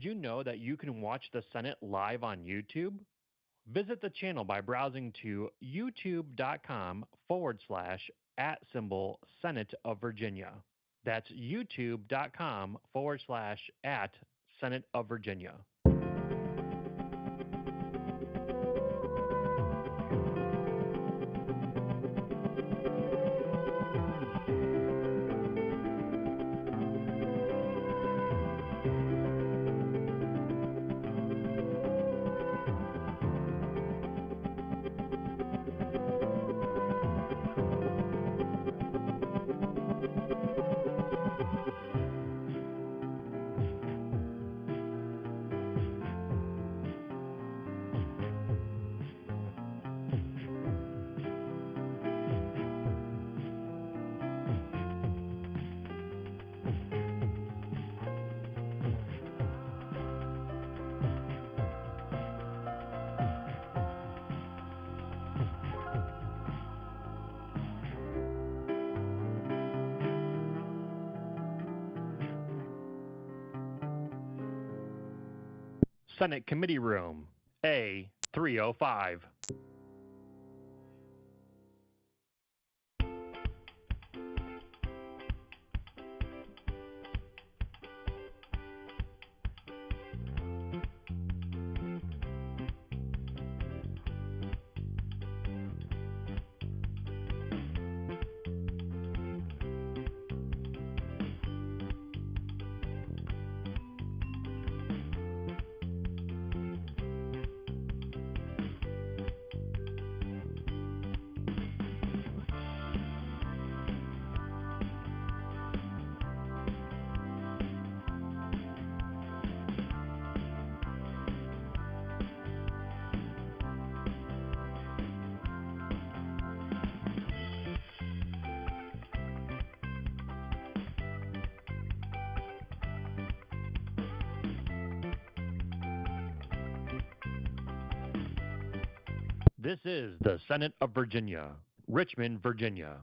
Did you know that you can watch the Senate live on YouTube? Visit the channel by browsing to youtube.com/@Senate of Virginia. That's youtube.com/@Senate of Virginia. Senate Committee Room, A305. This is the Senate of Virginia, Richmond, Virginia.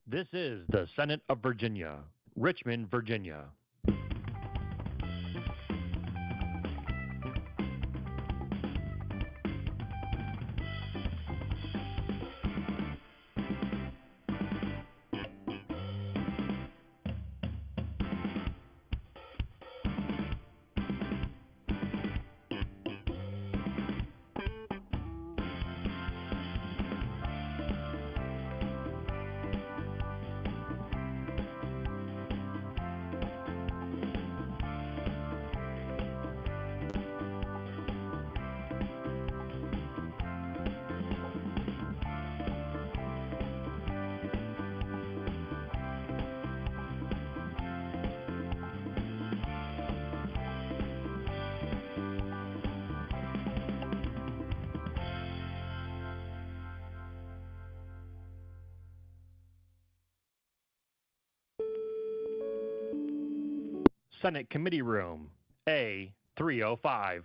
This is the Senate of Virginia, Richmond, Virginia. Senate Committee Room, A305.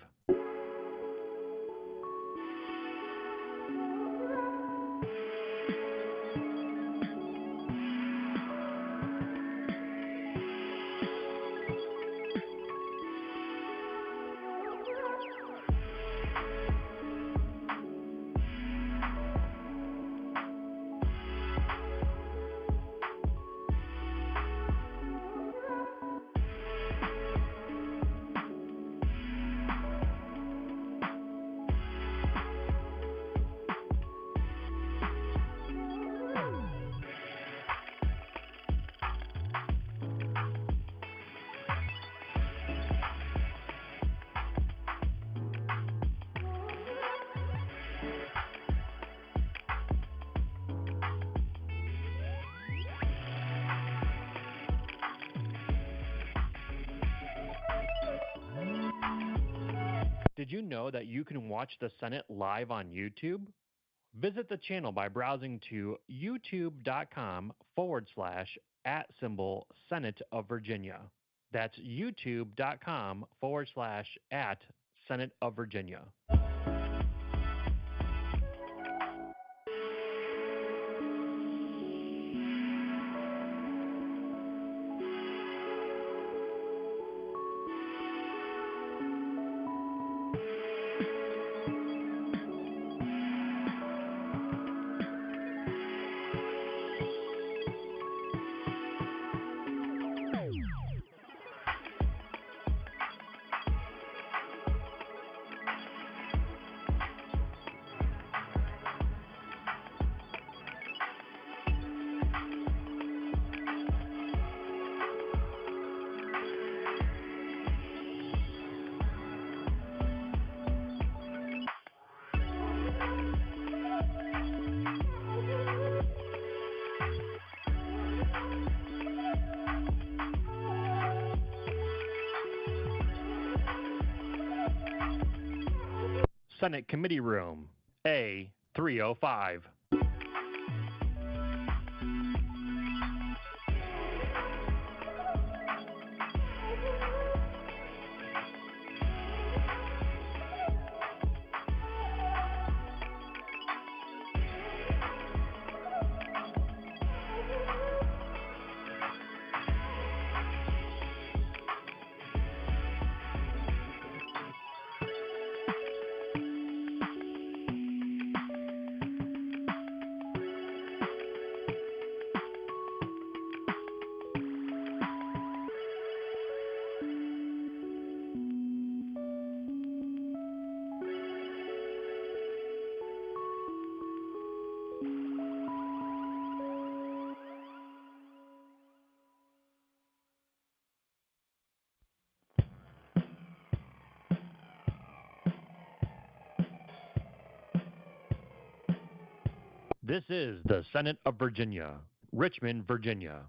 Did you know that you can watch the Senate live on YouTube? Visit the channel by browsing to youtube.com/@Senate of Virginia. That's youtube.com/@Senate of Virginia. Senate Committee Room, A305. This is the Senate of Virginia, Richmond, Virginia.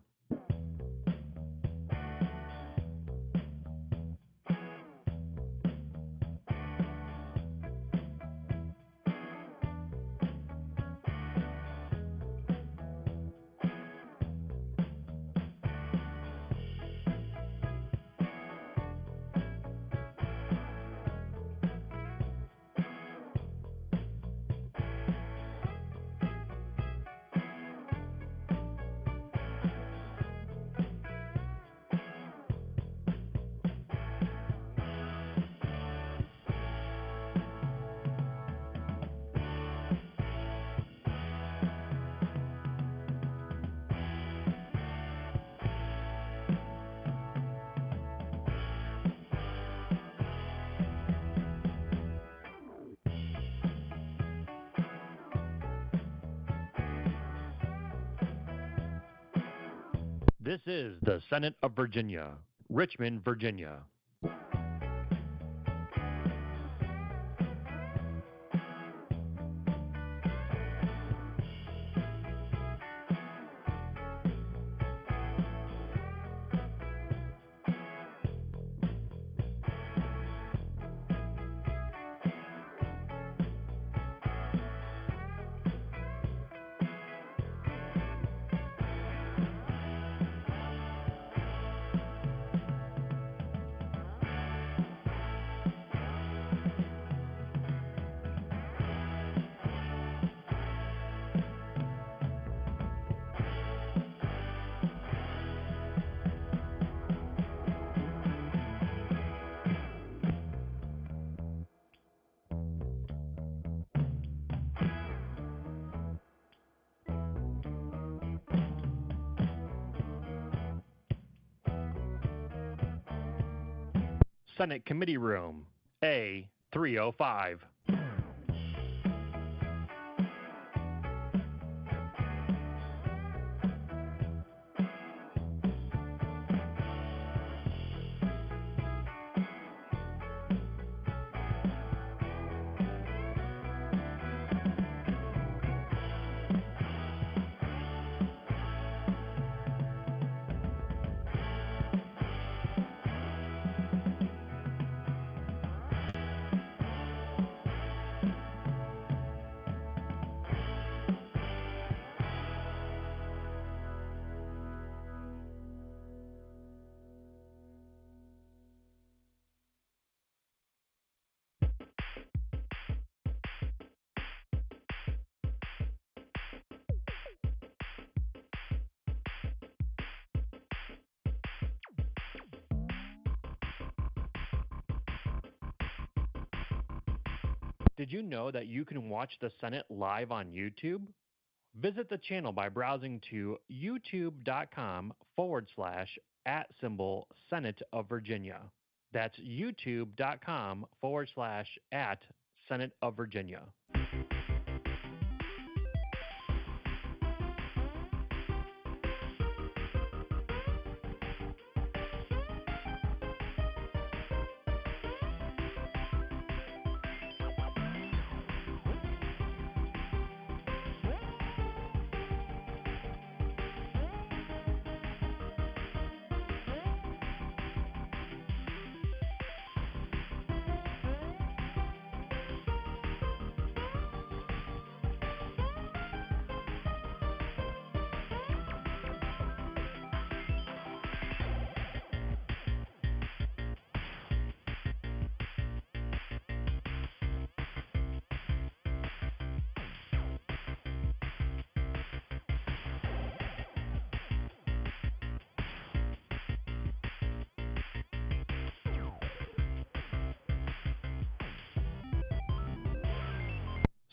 This is the Senate of Virginia, Richmond, Virginia. Senate Committee Room, A305. Did you know that you can watch the Senate live on YouTube? Visit the channel by browsing to youtube.com/@Senate of Virginia. That's youtube.com/@Senate of Virginia.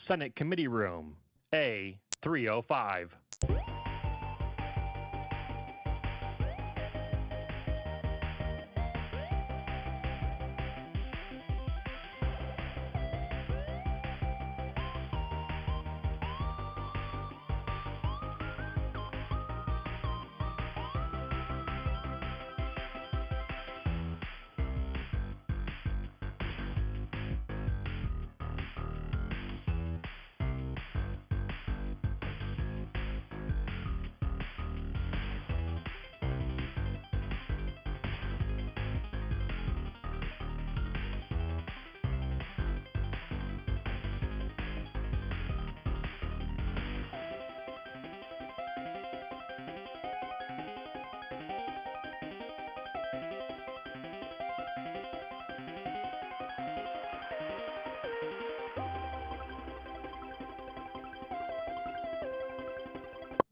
Senate Committee Room, A305.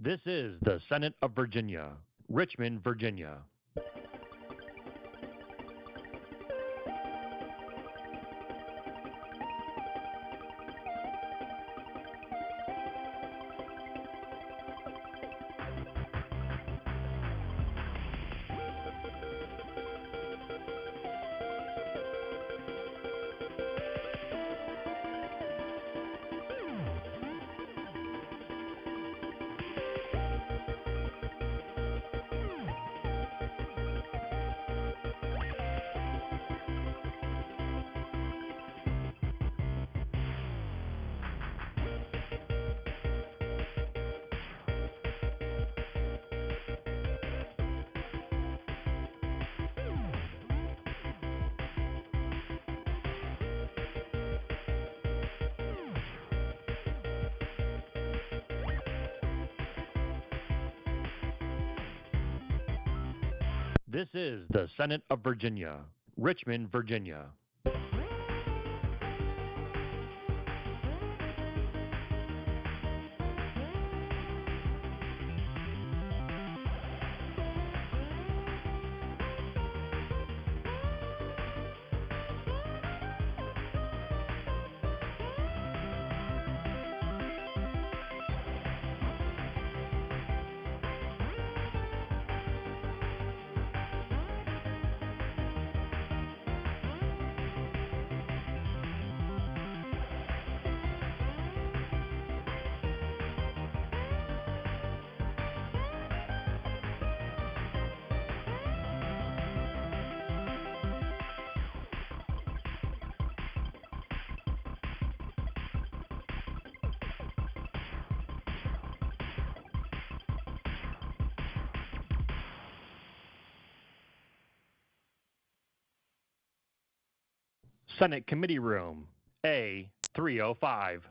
This is the Senate of Virginia, Richmond, Virginia. This is the Senate of Virginia, Richmond, Virginia. Senate Committee Room, A305.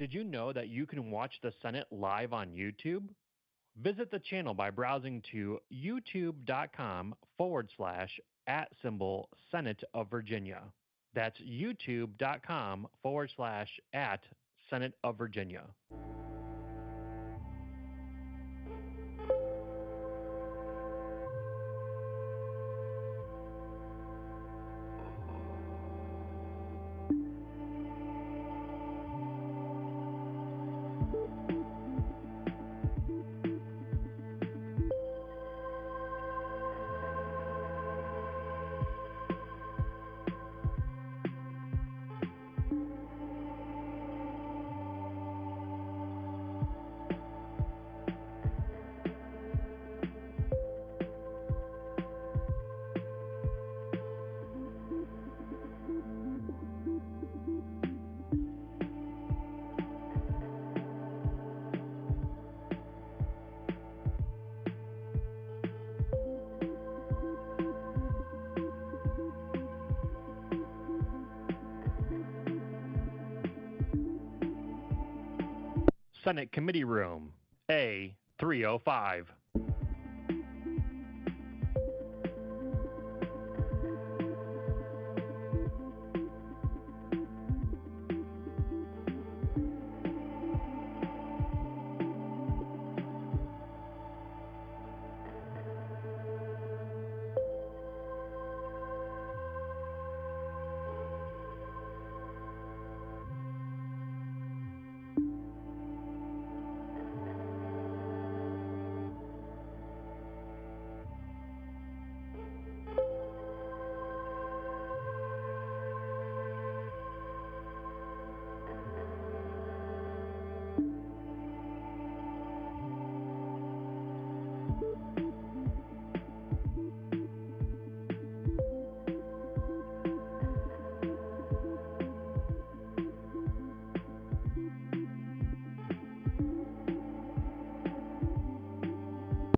Did you know that you can watch the Senate live on YouTube? Visit the channel by browsing to youtube.com/@Senate of Virginia. That's youtube.com/@Senate of Virginia. Senate Committee Room, A305.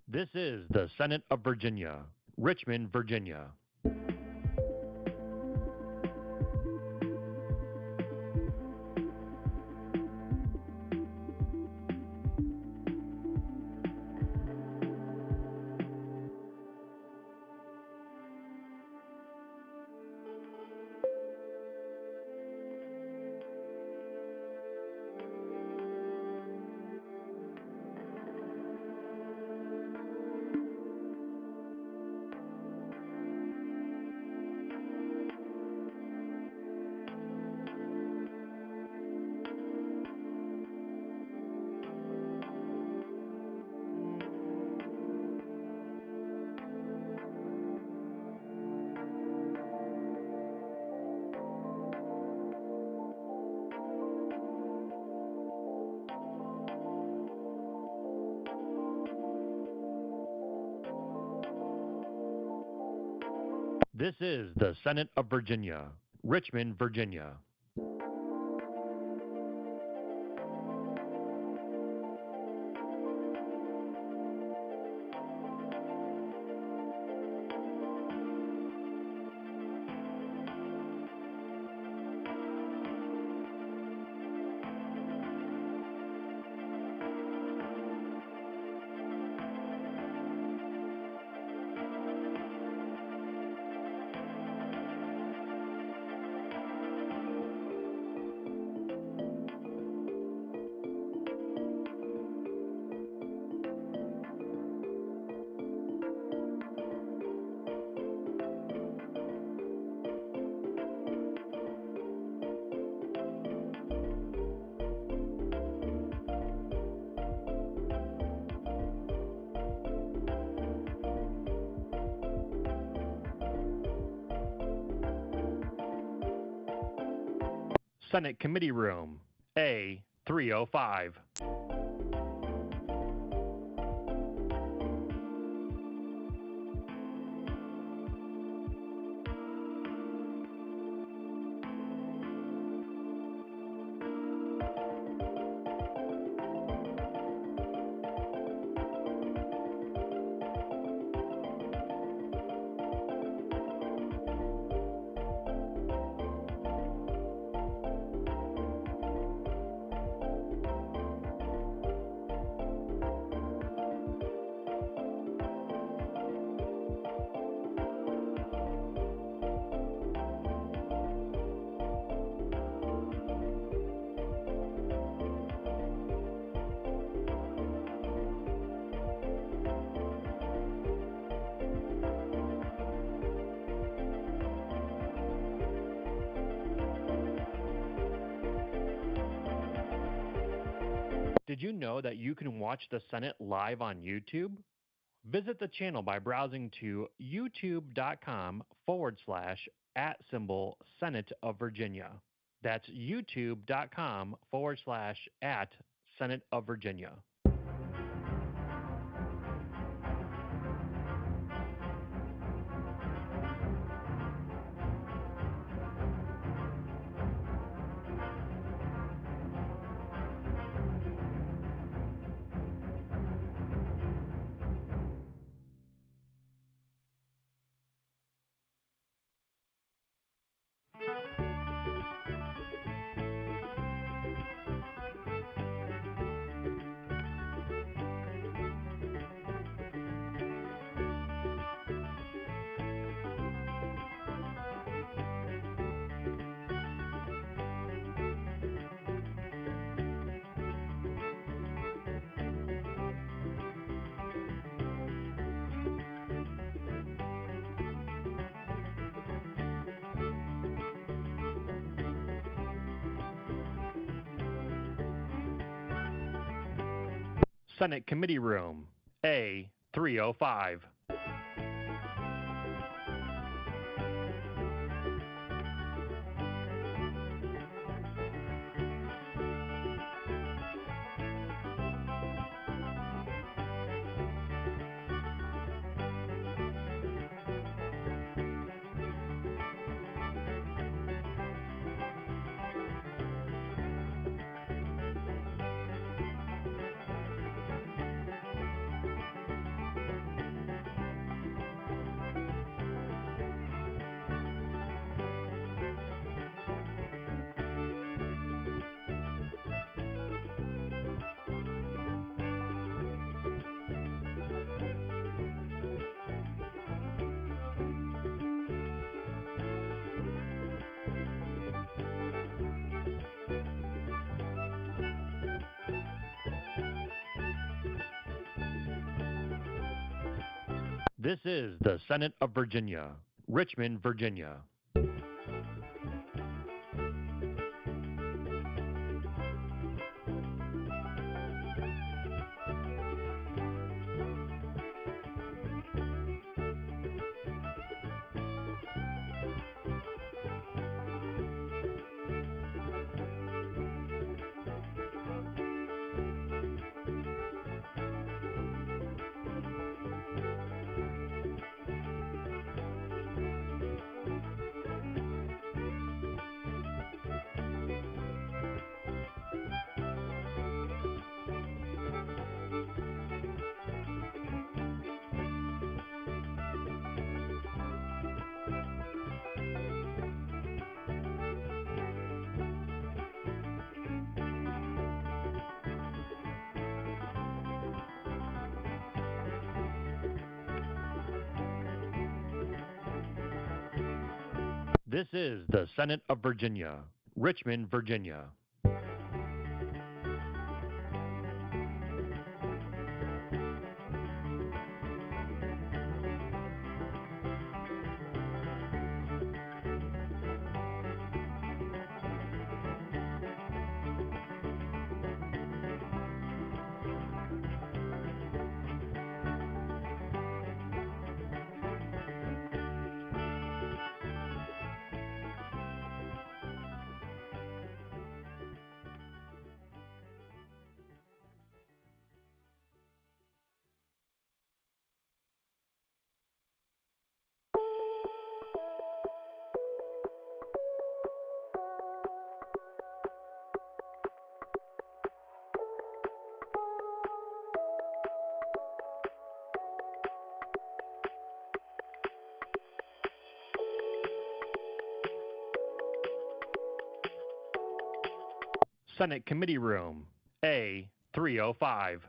This is the Senate of Virginia, Richmond, Virginia. This is the Senate of Virginia, Richmond, Virginia. Senate Committee Room, A305. Did you know that you can watch the Senate live on YouTube? Visit the channel by browsing to youtube.com/@Senate of Virginia. That's youtube.com/@Senate of Virginia. Senate Committee Room, A305. This is the Senate of Virginia, Richmond, Virginia. This is the Senate of Virginia, Richmond, Virginia. Senate Committee Room, A305.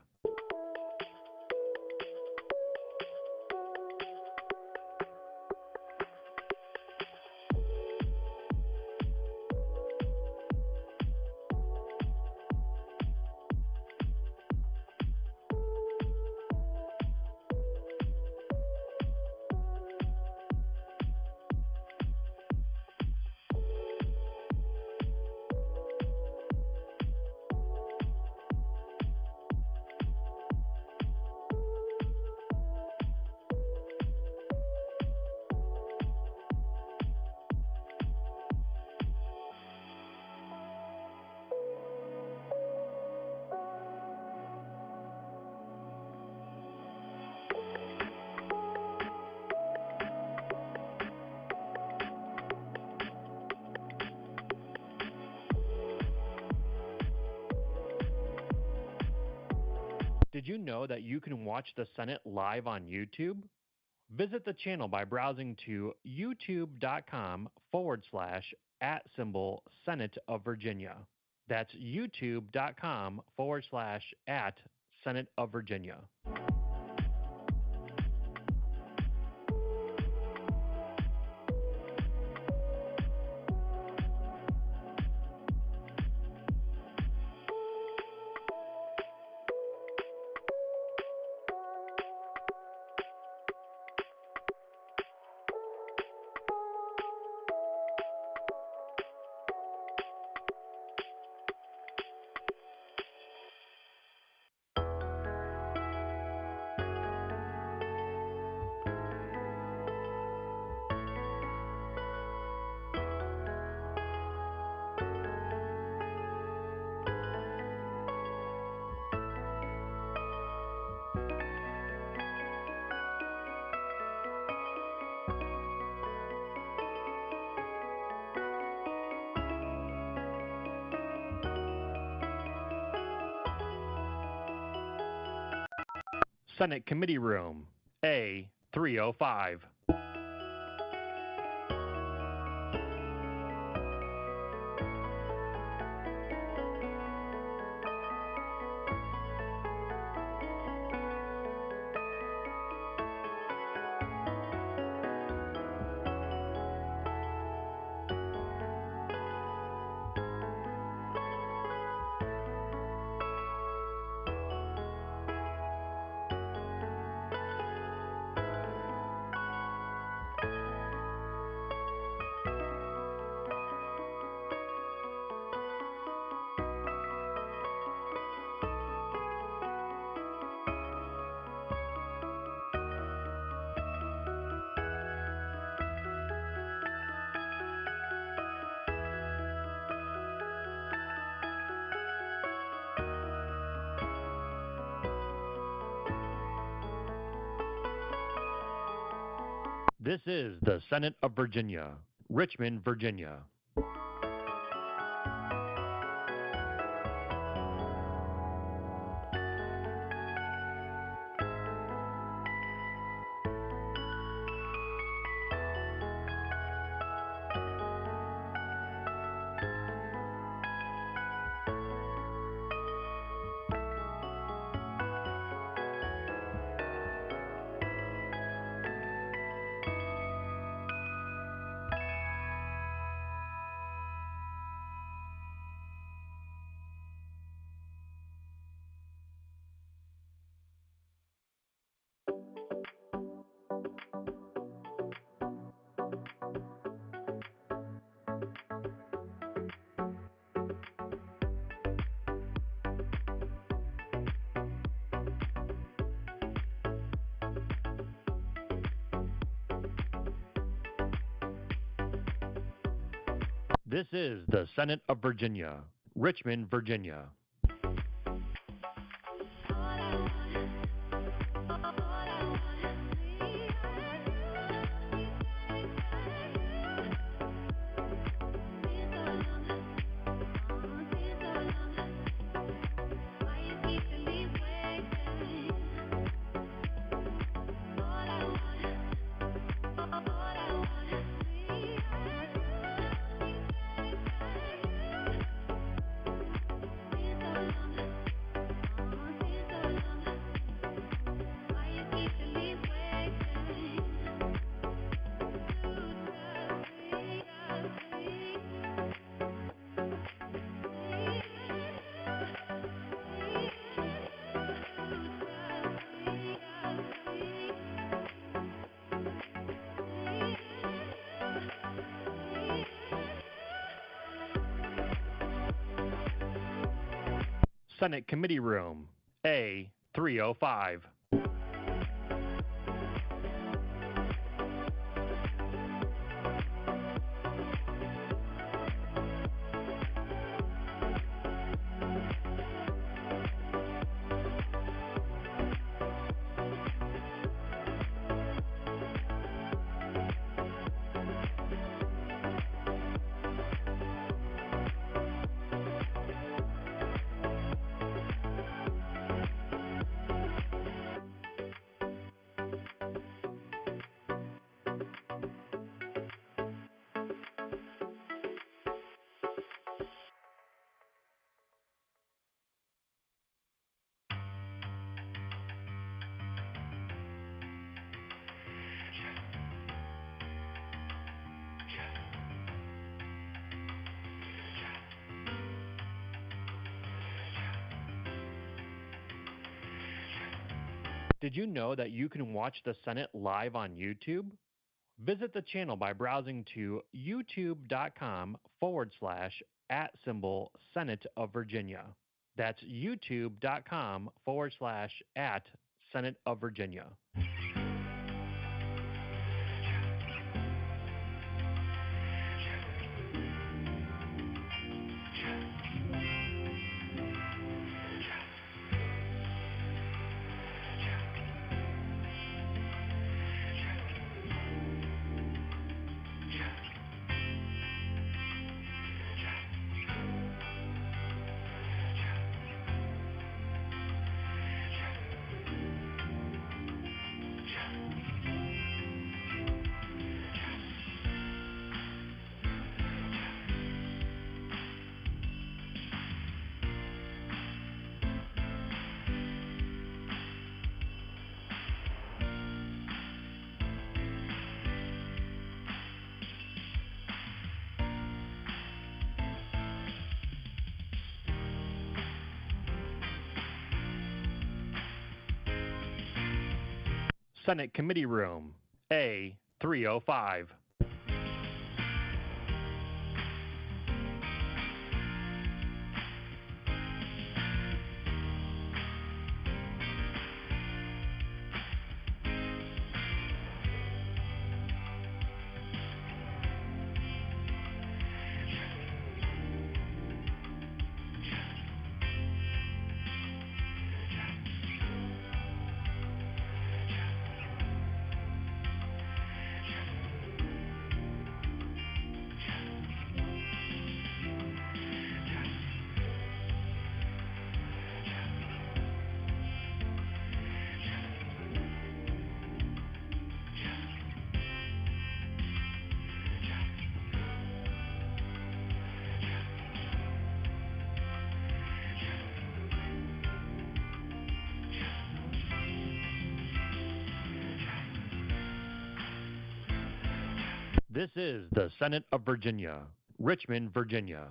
Did you know that you can watch the Senate live on YouTube? Visit the channel by browsing to youtube.com/@Senate of Virginia. That's youtube.com/@Senate of Virginia. Senate Committee Room, A305. This is the Senate of Virginia, Richmond, Virginia. This is the Senate of Virginia, Richmond, Virginia. Senate Committee Room, A305. Did you know that you can watch the Senate live on YouTube? Visit the channel by browsing to youtube.com/@Senate of Virginia. That's youtube.com/@Senate of Virginia. Senate Committee Room, A305. This is the Senate of Virginia, Richmond, Virginia.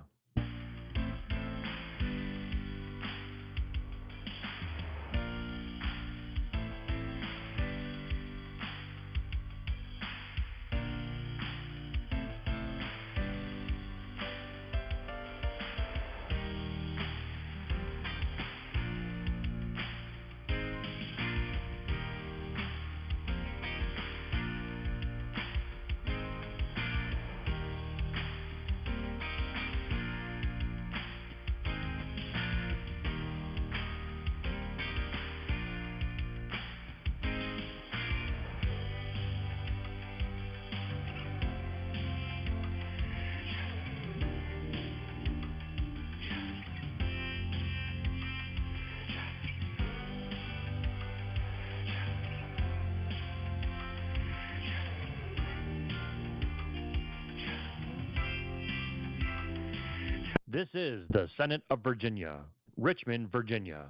This is the Senate of Virginia, Richmond, Virginia.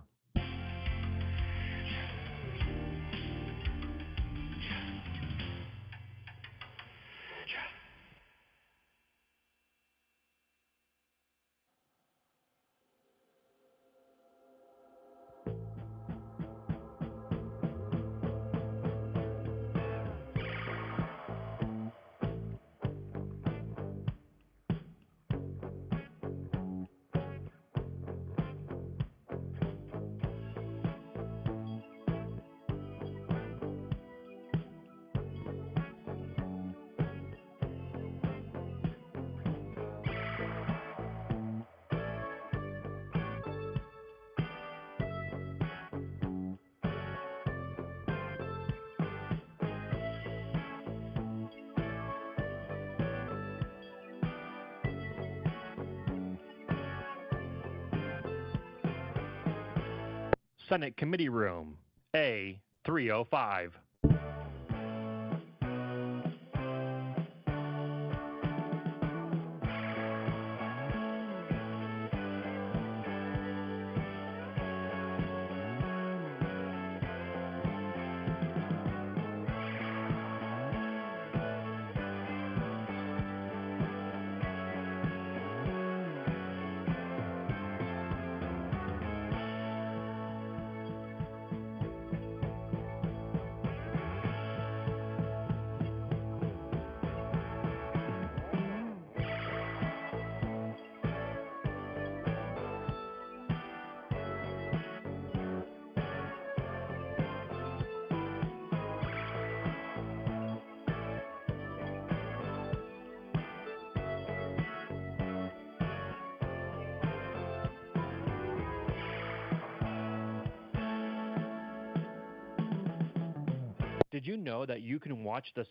Senate Committee Room, A305. Did you know that you can watch the...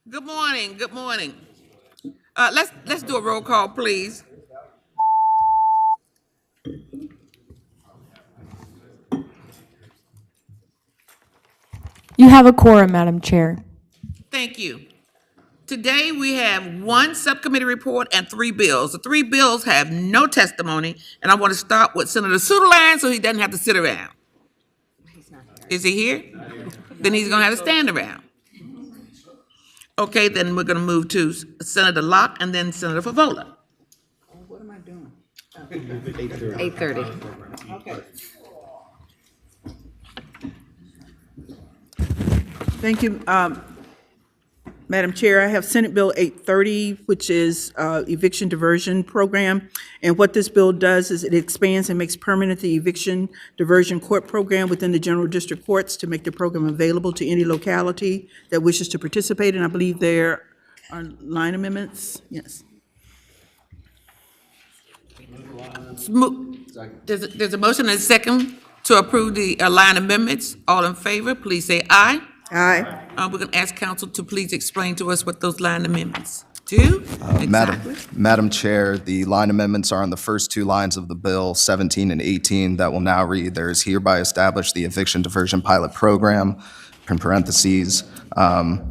Good morning. Good morning. Let's do a roll call, please. You have a quorum, Madam Chair. Thank you. Today we have one subcommittee report and 3 bills. The 3 bills have no testimony, and I want to start with Senator Suderline so he doesn't have to sit around. Is he here? Then he's going to have to stand around. Okay, then we're going to move to Senator Locke and then Senator Favola. What am I doing? 8:30. Okay. Thank you, Madam Chair. I have Senate Bill 830, which is Eviction Diversion Program. And what this bill does is it expands and makes permanent the Eviction Diversion Court Program within the General District Courts to make the program available to any locality that wishes to participate. And I believe there are line amendments. Yes. There's a motion and a second to approve the line amendments. All in favor, please say aye. Aye. We're going to ask council to please explain to us what those line amendments do. Exactly. Madam Chair, the line amendments are on the first 2 lines of the bill, 17 and 18, that will now read, there is hereby established the Eviction Diversion Pilot Program, in parentheses. The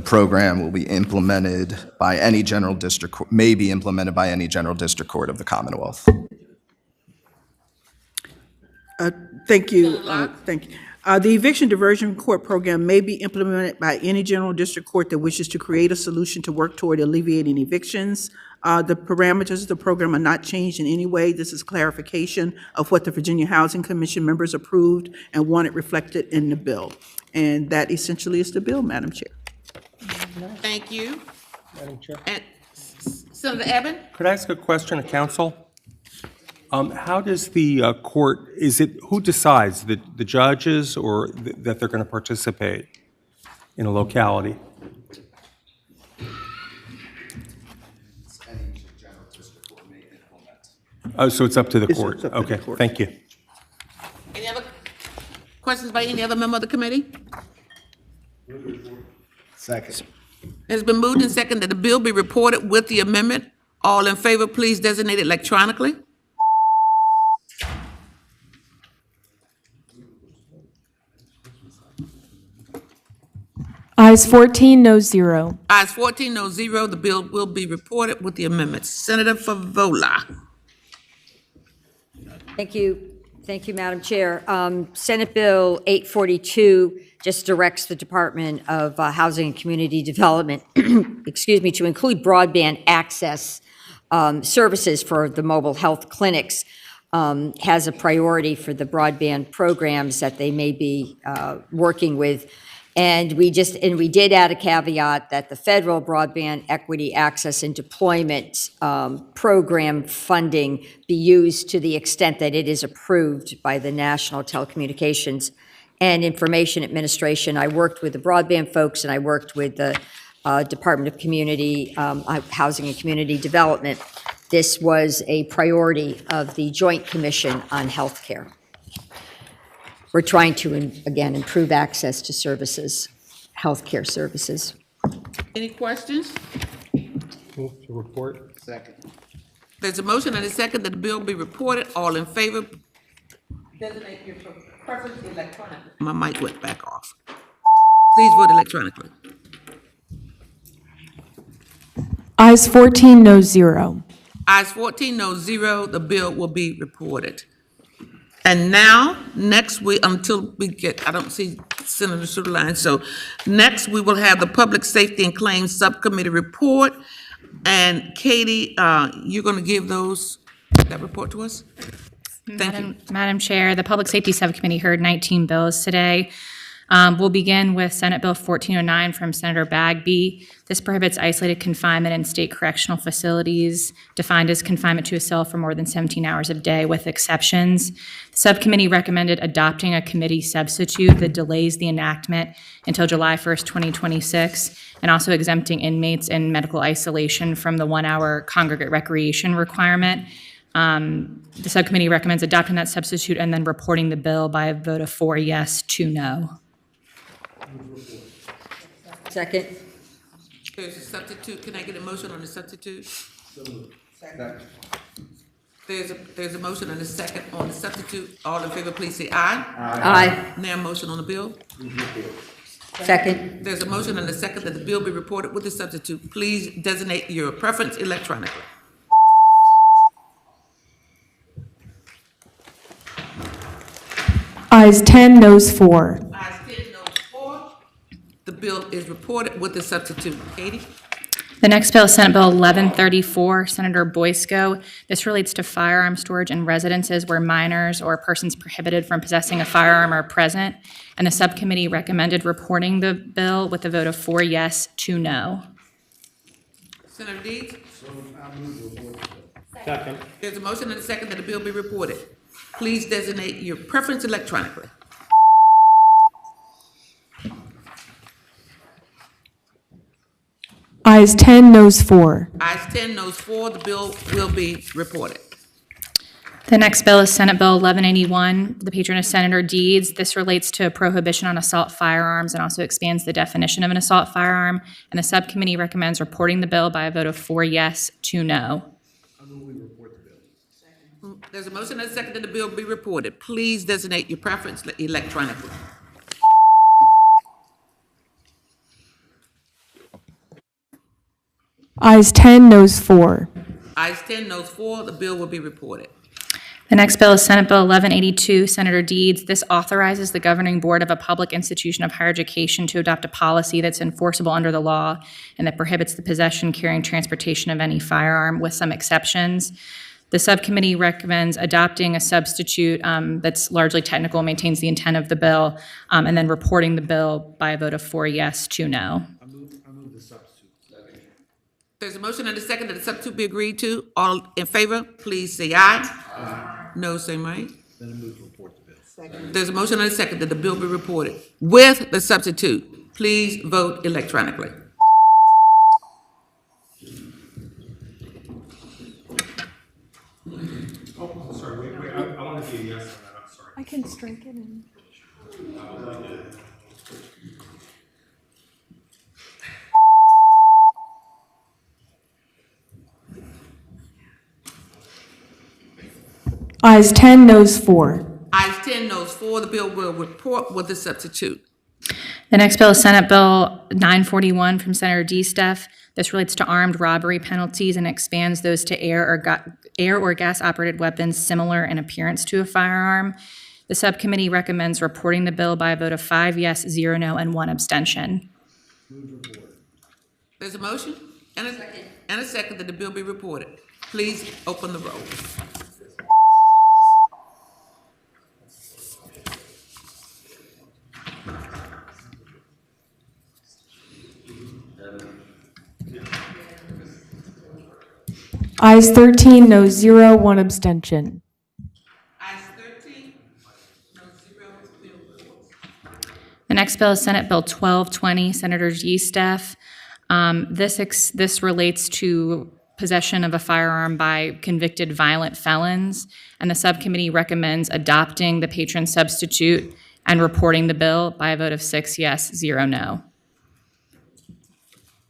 program will be implemented by any general district, may be implemented by any general district court of the Commonwealth. Thank you. Thank you. The Eviction Diversion Court Program may be implemented by any general district court that wishes to create a solution to work toward alleviating evictions. The parameters of the program are not changed in any way. This is clarification of what the Virginia Housing Commission members approved and wanted reflected in the bill. And that essentially is the bill, Madam Chair. Thank you. Madam Chair. And Senator Evan? Could I ask a question of council? How does the court, who decides, the judges or that they're going to participate in a locality? Any general district court may implement. Oh, so it's up to the court? It's up to the Okay, court. thank you. Any other questions by any other member of the committee? Second. It's been moved and seconded that the bill be reported with the amendment. All in favor, please designate it electronically. Ayes 14, no 0. Ayes 14, no 0. The bill will be reported with the amendments. Senator Favola. Thank you. Thank you, Madam Chair. Senate Bill 842 just directs the Department of Housing and Community Development, excuse me, to include broadband access services for the mobile health clinics. Has a priority for the broadband programs that they may be working with. And we did add a caveat that the federal broadband equity access and deployment program funding be used to the extent that it is approved by the National Telecommunications and Information Administration. I worked with the broadband folks and I worked with the Department of Community, Housing and Community Development. This was a priority of the Joint Commission on Healthcare. We're trying to, again, improve access to services, healthcare services. Any questions? Move to report. Second. There's a motion and a second that the bill be reported. All in favor? Designate your preference electronically. My mic went back off. Please vote electronically. Ayes 14, no 0. Ayes 14, no 0. The bill will be reported. And now, next until we get, I don't see Senator Suderline, so next we will have the Public Safety and Claims Subcommittee report. And Katie, you're going to give that report to us? Thank you. Madam Chair, the Public Safety Subcommittee heard 19 bills today. We'll begin with Senate Bill 1409 from Senator Bagby. This prohibits isolated confinement in state correctional facilities, defined as confinement to a cell for more than 17 hours a day with exceptions. The subcommittee recommended adopting a committee substitute that delays the enactment until July 1st, 2026, and also exempting inmates in medical isolation from the 1-hour congregate recreation requirement. The subcommittee recommends adopting that substitute and then reporting the bill by a vote of 4 yes, 2 no. Second. There's a substitute. Can I get a motion on the substitute? There's a motion and a second on the substitute. All in favor, please say aye. Aye. Now motion on the bill. Second. There's a motion and a second that the bill be reported with the substitute. Please designate your preference electronically. Ayes 10, noes 4. Ayes 10, noes 4. The bill is reported with the substitute. Katie? The next bill is Senate Bill 1134, Senator Boysko. This relates to firearm storage in residences where minors or persons prohibited from possessing a firearm are present, and the subcommittee recommended reporting the bill with a vote of 4 yes, 2 no. Senator Deeds? Second. There's a motion and a second that the bill be reported. Please designate your preference electronically. Ayes 10, noes 4. Ayes 10, noes 4. The bill will be reported. The next bill is Senate Bill 1181, the patron of Senator Deeds. This relates to prohibition on assault firearms and also expands the definition of an assault firearm. And the subcommittee recommends reporting the bill by a vote of 4 yes, 2 no. There's a motion and a second that the bill be reported. Please designate your preference electronically. Ayes 10, noes 4. Ayes 10, noes 4. The bill will be reported. The next bill is Senate Bill 1182, Senator Deeds. This authorizes the governing board of a public institution of higher education to adopt a policy that's enforceable under the law and that prohibits the possession, carrying, transportation of any firearm with some exceptions. The subcommittee recommends adopting a substitute that's largely technical, maintains the intent of the bill, and then reporting the bill by a vote of 4 yes, 2 no. I move the substitute. There's a motion and a second that the substitute be agreed to. All in favor, please say aye. Aye. No, say right. Then I move to report the bill. Second. There's a motion and a second that the bill be reported with the substitute. Please vote electronically. Oh, sorry, wait, I want to be a yes on that, I'm sorry. I can strike it in. Ayes 10, noes 4. Ayes 10, noes 4. The bill will report with the substitute. The next bill is Senate Bill 941 from Senator DeSteff. This relates to armed robbery penalties and expands those to air or gas-operated weapons similar in appearance to a firearm. The subcommittee recommends reporting the bill by a vote of 5 yes, 0 no, and 1 abstention. There's a motion and a second that the bill be reported. Please open the roll. Ayes 13, noes 0, 1 abstention. Ayes 13, no 0, bill reports. The next bill is Senate Bill 1220, Senator DeSteff. This relates to possession of a firearm by convicted violent felons, and the subcommittee recommends adopting the patron substitute and reporting the bill by a vote of 6 yes, 0 no.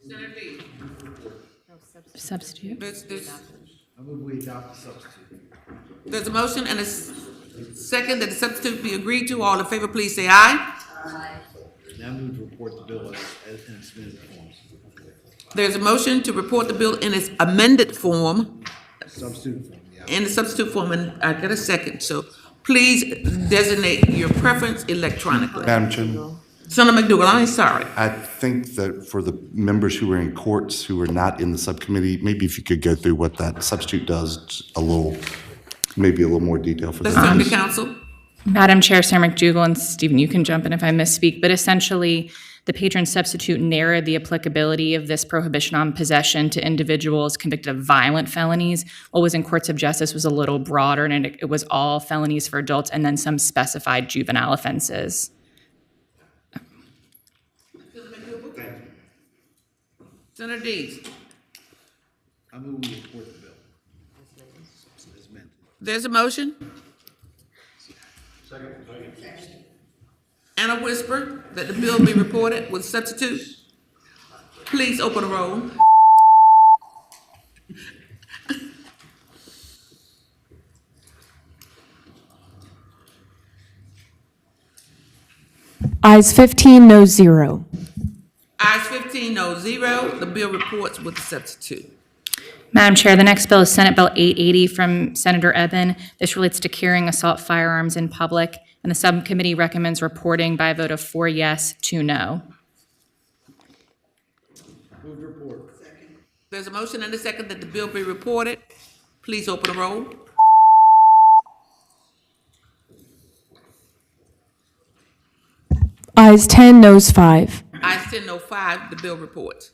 Senator Lee. Substitute. I move we adopt the substitute. There's a motion and a second that the substitute be agreed to. All in favor, please say aye. Now I move to report the bill as in its amended forms. There's a motion to report the bill in its amended form, Substitute form, yeah. in the substitute form, and I got a second. So please designate your preference electronically. Madam Chairman, Senator McDougal, I'm sorry. I think that for the members who are in courts who are not in the subcommittee, maybe if you could go through what that substitute does a little, maybe a little more detail for Let's them. turn to council. Madam Chair, Senator McDougall, and Stephen, you can jump in if I misspeak, but essentially, the patron substitute narrowed the applicability of this prohibition on possession to individuals convicted of violent felonies. What was in courts of justice was a little broader, and it was all felonies for adults and then some specified juvenile offenses. Senator Dees. I move we report the bill. As amended. There's a motion. And a whisper that the bill be reported with substitute. Please open the roll. Ayes 15, no 0. Ayes 15, no 0. The bill reports with the substitute. Madam Chair, the next bill is Senate Bill 880 from Senator Eben. This relates to carrying assault firearms in public, and the subcommittee recommends reporting by a vote of 4 yes, 2 no. Move to report. There's a motion and a second that the bill be reported. Please open the roll. Ayes 10, noes 5. Ayes 10, no 5. The bill reports.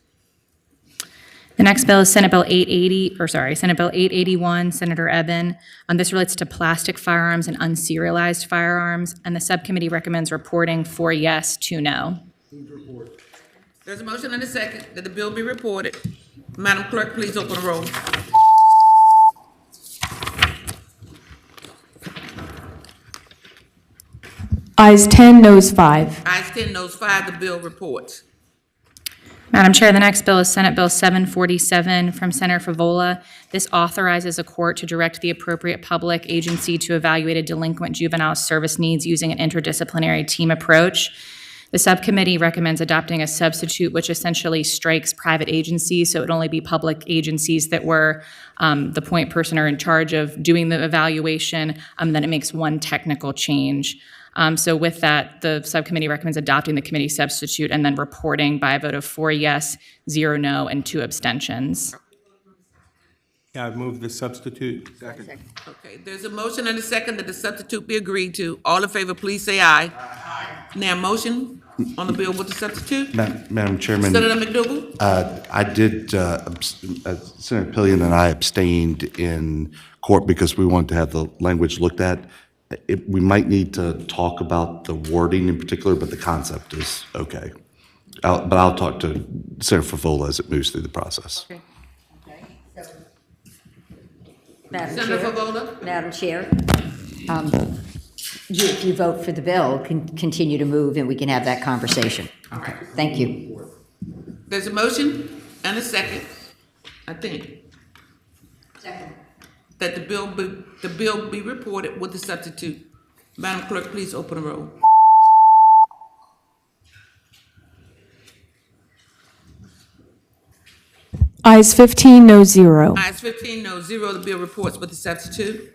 The next bill is Senate Bill 881, Senator Eben. This relates to plastic firearms and unserialized firearms, and the subcommittee recommends reporting 4 yes, 2 no. Move to report. There's a motion and a second that the bill be reported. Madam Clerk, please open the roll. Ayes 10, noes 5. Ayes 10, noes 5. The bill reports. Madam Chair, the next bill is Senate Bill 747 from Senator Favola. This authorizes a court to direct the appropriate public agency to evaluate a delinquent juvenile's service needs using an interdisciplinary team approach. The subcommittee recommends adopting a substitute which essentially strikes private agencies, so it would only be public agencies that were the point person or in charge of doing the evaluation, then it makes one technical change. So with that, the subcommittee recommends adopting the committee substitute and then reporting by a vote of 4 yes, 0 no, and 2 abstentions. Yeah, I've moved the substitute. Second. Okay, there's a motion and a second that the substitute be agreed to. All in favor, please say aye. Now, motion on the bill with the substitute. Madam Chairman, Senator McDougall? I did, Senator Pillion and I abstained in court because we wanted to have the language looked at. We might need to talk about the wording in particular, but the concept is okay. But I'll talk to Senator Favola as it moves through the process. Okay. Madam Senator Chair, Favola? Madam Chair, if you vote for the bill, continue to move and we can have that conversation. All right. Thank you. There's a motion and a second, I think. Second. That the bill be reported with the substitute. Madam Clerk, please open the roll. Ayes 15, no 0. Ayes 15, no 0. The bill reports with the substitute.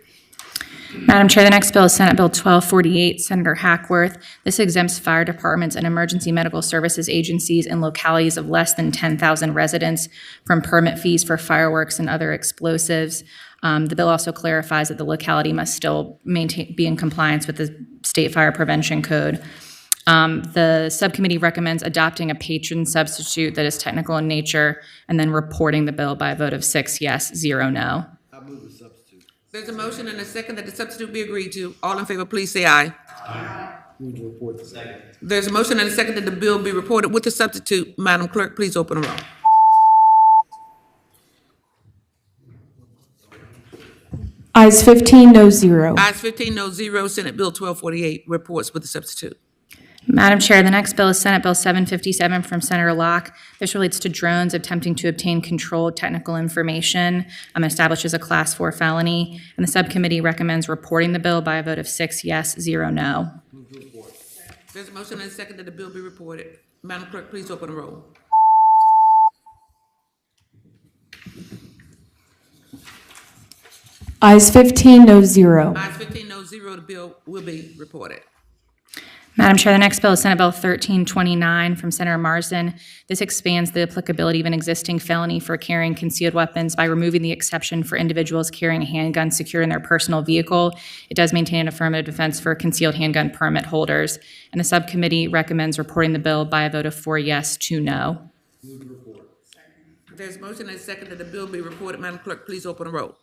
Madam Chair, the next bill is Senate Bill 1248, Senator Hackworth. This exempts fire departments and emergency medical services agencies in localities of less than 10,000 residents from permit fees for fireworks and other explosives. The bill also clarifies that the locality must still be in compliance with the State Fire Prevention Code. The subcommittee recommends adopting a patron substitute that is technical in nature and then reporting the bill by a vote of 6 yes, 0 no. I move the substitute. There's a motion and a second that the substitute be agreed to. All in favor, please say aye. Move to report the second. There's a motion and a second that the bill be reported with the substitute. Madam Clerk, please open the roll. Ayes 15, no 0. Ayes 15, no 0. Senate Bill 1248 reports with the substitute. Madam Chair, the next bill is Senate Bill 757 from Senator Locke. This relates to drones attempting to obtain controlled technical information, establishes a Class 4 felony, and the subcommittee recommends reporting the bill by a vote of 6 yes, 0 no. Move to report. There's a motion and a second that the bill be reported. Madam Clerk, please open the roll. Ayes 15, no 0. Ayes 15, no 0. The bill will be reported. Madam Chair, the next bill is Senate Bill 1329 from Senator Marsden. This expands the applicability of an existing felony for carrying concealed weapons by removing the exception for individuals carrying a handgun secured in their personal vehicle. It does maintain an affirmative defense for concealed handgun permit holders. And the subcommittee recommends reporting the bill by a vote of 4 yes, 2 no. There's motion and second that the bill be reported. Madam Clerk, please open the roll.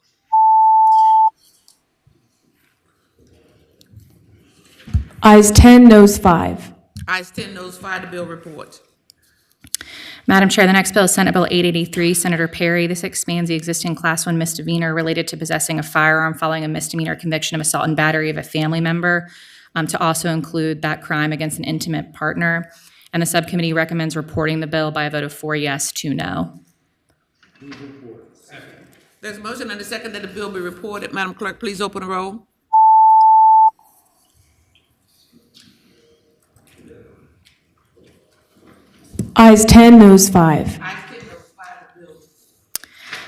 Ayes 10, noes 5. Ayes 10, noes 5, the bill reports. Madam Chair, the next bill is Senate Bill 883, Senator Perry. This expands the existing Class 1 misdemeanor related to possessing a firearm following a misdemeanor conviction of assault and battery of a family member to also include that crime against an intimate partner. And the subcommittee recommends reporting the bill by a vote of 4 yes, 2 no. There's a motion and a second that the bill be reported. Madam Clerk, please open the roll. Ayes 10, noes 5. Ayes 10, noes 5, the bill.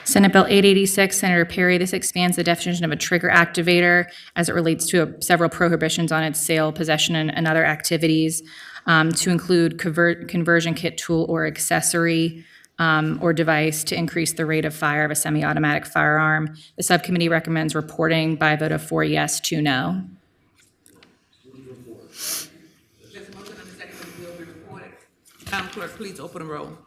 Senate Bill 886, Senator Perry. This expands the definition of a trigger activator as it relates to several prohibitions on its sale, possession, and other activities to include conversion kit, tool, or accessory or device to increase the rate of fire of a semi-automatic firearm. The subcommittee recommends reporting by a vote of 4 yes, 2 no. There's a motion and a second that the bill be reported. Madam Clerk, please open the roll.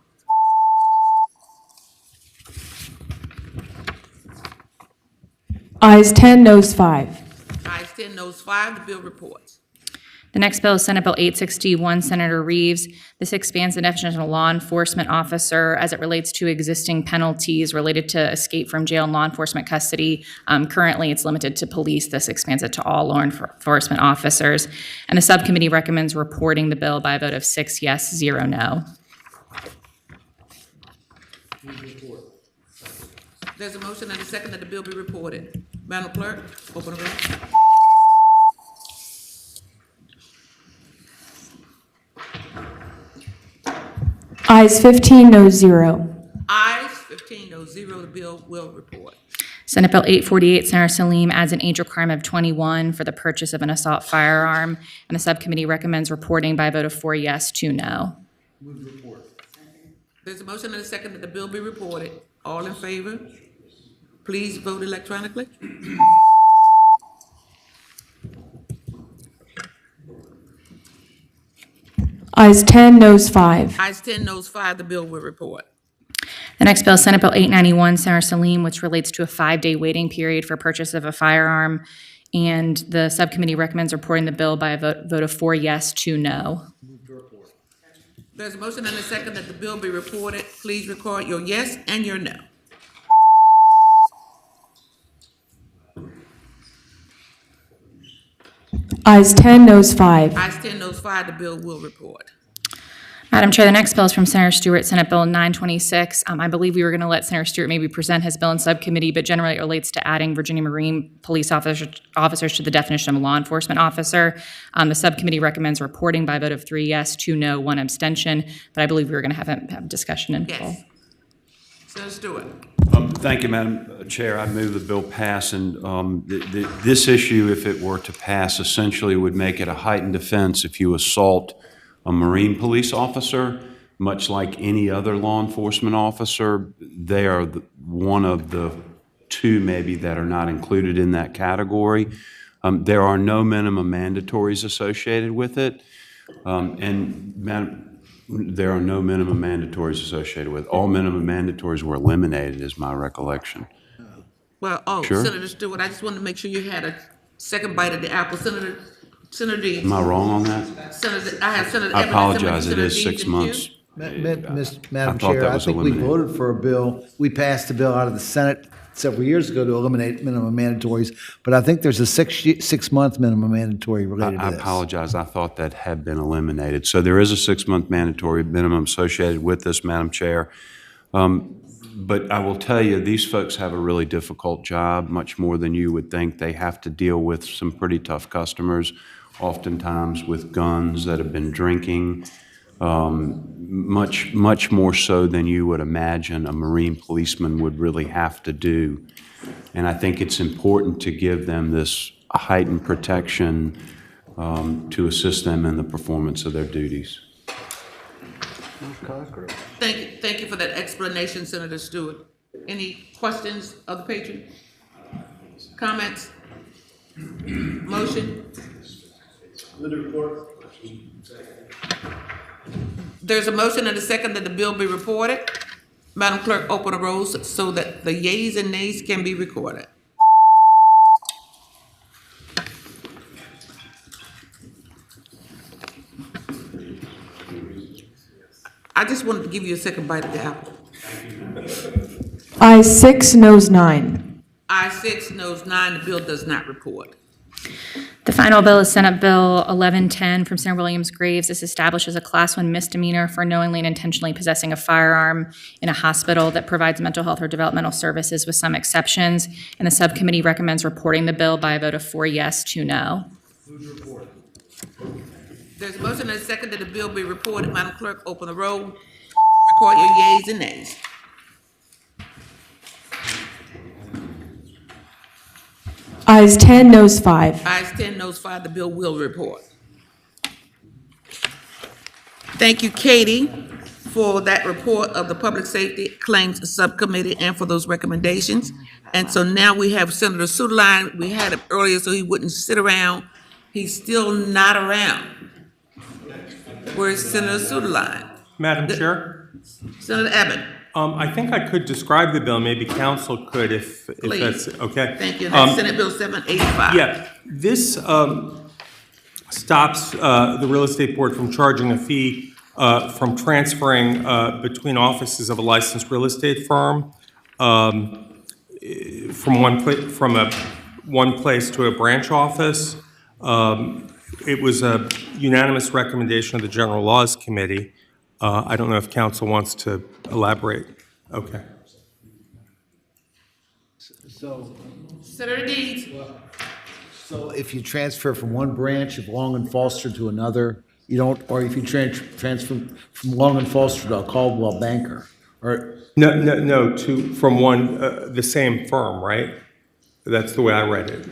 Ayes 10, noes 5. Ayes 10, noes 5, the bill reports. The next bill is Senate Bill 861, Senator Reeves. This expands the definition of a law enforcement officer as it relates to existing penalties related to escape from jail and law enforcement custody. Currently, it's limited to police. This expands it to all law enforcement officers. And the subcommittee recommends reporting the bill by a vote of 6 yes, 0 no. There's a motion and a second that the bill be reported. Madam Clerk, open the roll. Ayes 15, noes 0. Ayes 15, noes 0, the bill will report. Senate Bill 848, Senator Salim adds an age requirement of 21 for the purchase of an assault firearm, and the subcommittee recommends reporting by a vote of 4 yes, 2 no. There's a motion and a second that the bill be reported. All in favor? Please vote electronically. Ayes 10, noes 5. Ayes 10, noes 5, the bill will report. The next bill is Senate Bill 891, Senator Salim, which relates to a 5-day waiting period for purchase of a firearm, and the subcommittee recommends reporting the bill by a vote of 4 yes, 2 no. There's a motion and a second that the bill be reported. Please record your yes and your no. Ayes 10, noes 5. Ayes 10, noes 5, the bill will report. Madam Chair, the next bill is from Senator Stewart, Senate Bill 926. I believe we were going to let Senator Stewart maybe present his bill in subcommittee, but generally it relates to adding Virginia Marine police officers to the definition of a law enforcement officer. The subcommittee recommends reporting by a vote of 3 yes, 2 no, 1 abstention, but I believe we were going to have discussion in full. Yes. Senator Stewart. Thank you, Madam Chair. I move the bill pass, and this issue, if it were to pass, essentially would make it a heightened offense if you assault a Marine police officer. Much like any other law enforcement officer, they are one of the 2 maybe that are not included in that category. There are no minimum mandatories associated with it, and Madam, there are no minimum mandatories associated with it. All minimum mandatories were eliminated, is my recollection. Well, Sure. Senator Stewart, I just wanted to make sure you had a second bite of the apple. Senator Deeds. Am I wrong on that? Senator, I have Senator I Evans, apologize. It Senator is Deeds, 6 and months. Madam thought Chair, that I was think we eliminated. voted for a bill, we passed a bill out of the Senate several years ago to eliminate minimum mandatories, but I think there's a 6-month minimum mandatory related to I this. apologize. I thought that had been eliminated. So there is a 6-month mandatory minimum associated with this, Madam Chair. But I will tell you, these folks have a really difficult job, much more than you would think. They have to deal with some pretty tough customers, oftentimes with guns that have been drinking, much more so than you would imagine a Marine policeman would really have to do. And I think it's important to give them this heightened protection to assist them in the performance of their duties. Thank you for that explanation, Senator Stewart. Any questions of the patron? Comments? Motion? There's a motion and a second that the bill be reported. Madam Clerk, open the rolls so that the yeas and nays can be recorded. I just wanted to give you a second bite of the apple. Ayes 6, noes 9. Ayes 6, noes 9, the bill does not report. The final bill is Senate Bill 1110 from Senator Williams Graves. This establishes a Class 1 misdemeanor for knowingly and intentionally possessing a firearm in a hospital that provides mental health or developmental services with some exceptions. And the subcommittee recommends reporting the bill by a vote of 4 yes, 2 no. There's a motion and a second that the bill be reported. Madam Clerk, open the roll. Record your yeas and nays. Ayes 10, noes 5. Ayes 10, noes 5, the bill will report. Thank you, Katie, for that report of the Public Safety Claims Subcommittee and for those recommendations. And so now we have Senator Suderline. We had him earlier so he wouldn't sit around. He's still not around. Where's Senator Suderline? Madam Chair? Senator Abbott? I think I could describe the bill, maybe council could if Please. that's okay. Thank you. That's Senate Bill 785. Yeah, this stops the real estate board from charging a fee from transferring between offices of a licensed real estate firm from one place to a branch office. It was a unanimous recommendation of the General Laws Committee. I don't know if council wants to elaborate. Okay. So, Senator Deeds? so if you transfer from one branch of Long and Foster to another, you don't, or if you transfer from Long and Foster to a Caldwell Banker, or? No, from one, the same firm, right? That's the way I read it.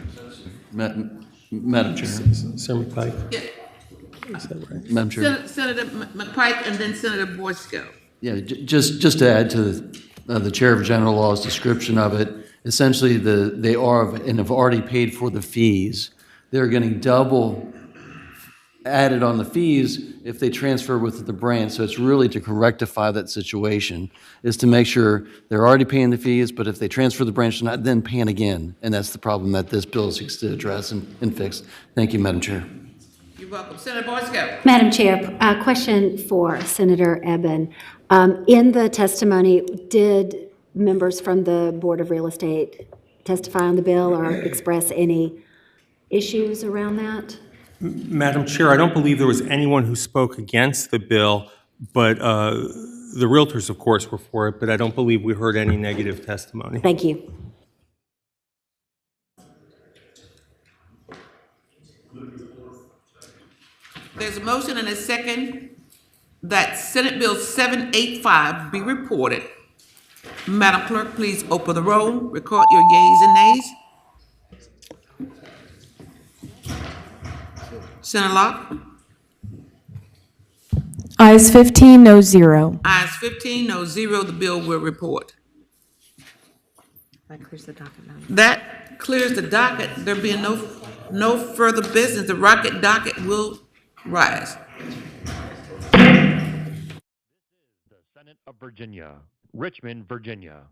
Madam Chair. Senator McPike? Yeah. Is that right? Madam Chair. Senator McPike and then Senator Boysko. Yeah, just to add to the Chair of General Law's description of it, essentially they are and have already paid for the fees. They're getting double added on the fees if they transfer with the branch. So it's really to rectify that situation, is to make sure they're already paying the fees, but if they transfer the branch, they're not then paying again. And that's the problem that this bill seeks to address and fix. Thank you, Madam Chair. You're welcome. Senator Boysko. Madam Chair, a question for Senator Eben. In the testimony, did members from the Board of Real Estate testify on the bill or express any issues around that? Madam Chair, I don't believe there was anyone who spoke against the bill, but the realtors, of course, were for it, but I don't believe we heard any negative testimony. Thank you. There's a motion and a second that Senate Bill 785 be reported. Madam Clerk, please open the roll, record your yeas and nays. Senator Locke? Ayes 15, noes 0. Ayes 15, no 0, the bill will report. That clears the docket now. That clears the docket. There being no further business, the docket will rise. The Senate of Virginia, Richmond, Virginia.